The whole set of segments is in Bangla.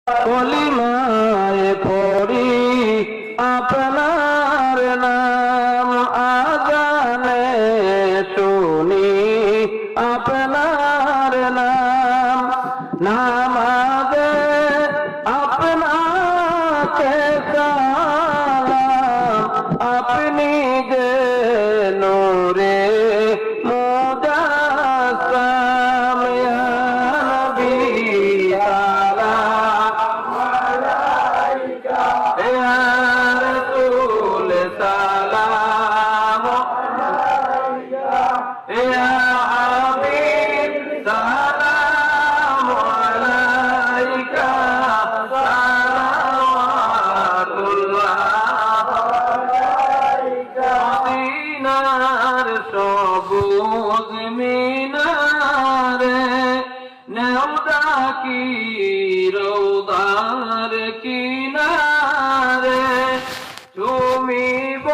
কলিমায় পড়ি আপনার নাম, আজানে শুনি আপনার নাম, নামাজে আপনাকে সালাম, আপনি যে নূরে মুজাসসাম, ইয়া নবী সালাম আলাইকা, ইয়া রাসূল সালাম আলাইকা, ইয়া হাবিব সালাম আলাইকা, সালাওয়াতুল্লাহ আলাইকা। মদিনার সবুজ মিনারে নেও ডাকি রওদার কিনারে, চুমিব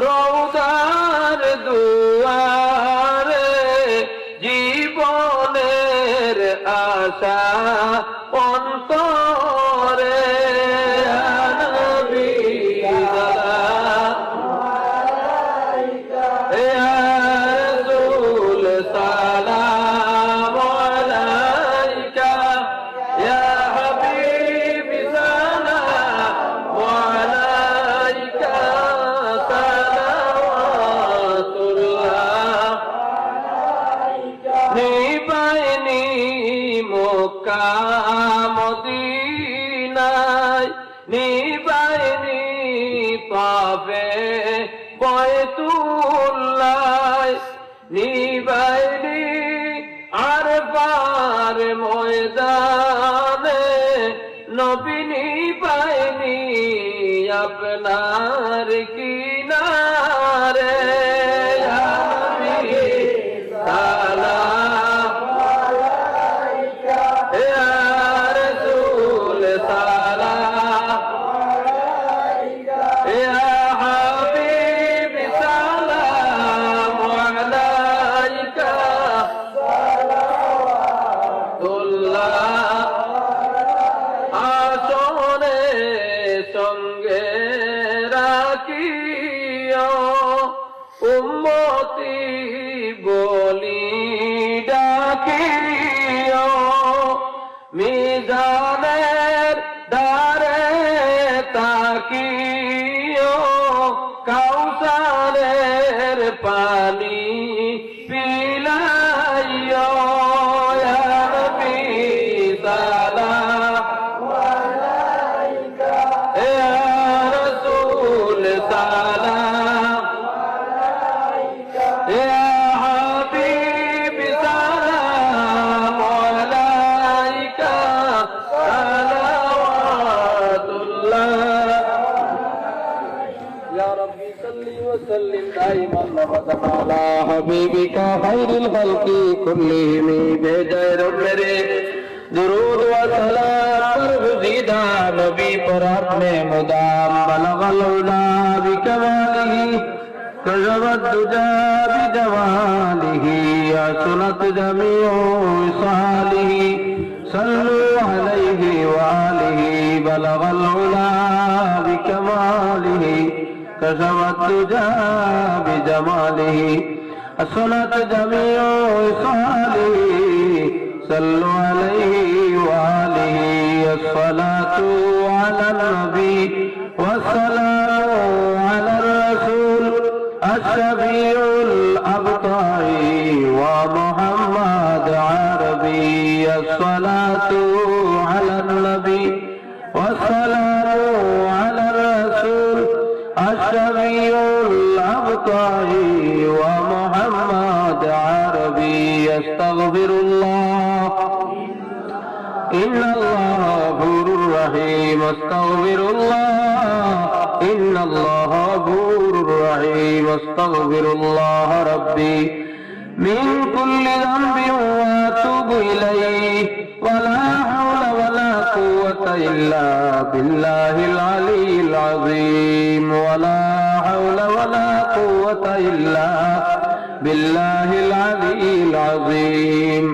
রওদার দুয়ারে, জীবনের আশা অন্তরে, ইয়া নবী সালাম আলাইকা, ইয়া রাসূল সালাম আলাইকা, ইয়া হাবিব সালাম আলাইকা, সালাওয়াতুল্লাহ আলাইকা। নিবাইনি মক্কা মদিনায়, নিবাইনি তাবে বাইতুল্লাহ, নিবাইনি আরফার ময়দানে, নবী নিবাইনি আপনার কিনারে, ইয়া নবী সালাম আলাইকা, ইয়া রাসূল সালাম আলাইকা, ইয়া হাবিব সালাম আলাইকা, সালাওয়াতুল্লাহ। আসনে সঙ্গে রাখিও উম্মতি বলি ডাকিও, মিজানের দ্বারে তাকিও, কাউসারের পানি পিলাইও, ইয়া নবী সালাম আলাইকা, ইয়া রাসূল সালাম আলাইকা, ইয়া হাবিব সালাম আলাইকা, সালাওয়াতুল্লাহ। ইয়া রাব্বি সাল্লি ওয়া সাল্লিম দাইমান আবাদান আলা হাবিবিকা খায়রুল খালকি কুল্লিহিম, বেজায় রব মেরে दुरूद व सलाम पर गुज़ीदा नबी पर अपने मुदाम, बलगल उला बिकमालिही कज़बत दुजा बिजमालिही, असनत जमीउ विसालिही, सल्लु अलैहि व आलिही, बलगल उला बिकमालिही कज़बत दुजा बिजमालिही, असनत जमीउ विसालिही, सल्लु अलैहि व आलिहि, अस्सलातु अला नबी वस्सलामु अला रसूल अशफीउल अबताई व मुहम्मद अरबी, अस्सलातु अला नबी वस्सलामु अला रसूल अशफीउल अबताई व मुहम्मद अरबी, अस्तगफिरुल्लाह इन्नल्लाह गफूरुर रहीम, अस्तगफिरुल्लाह इन्नल्लाह गफूरुर रहीम, अस्तगफिरुल्लाह रब्बी मिन कुल्लि ज़ंबिन व अतूबु इलैहि, वला हौला वला कुव्वता इल्ला बिल्लाहिल अलिय्यिल अज़ीम, वला हौला वला कुव्वता इल्ला बिल्लाहिल अलिय्यिल अज़ीम।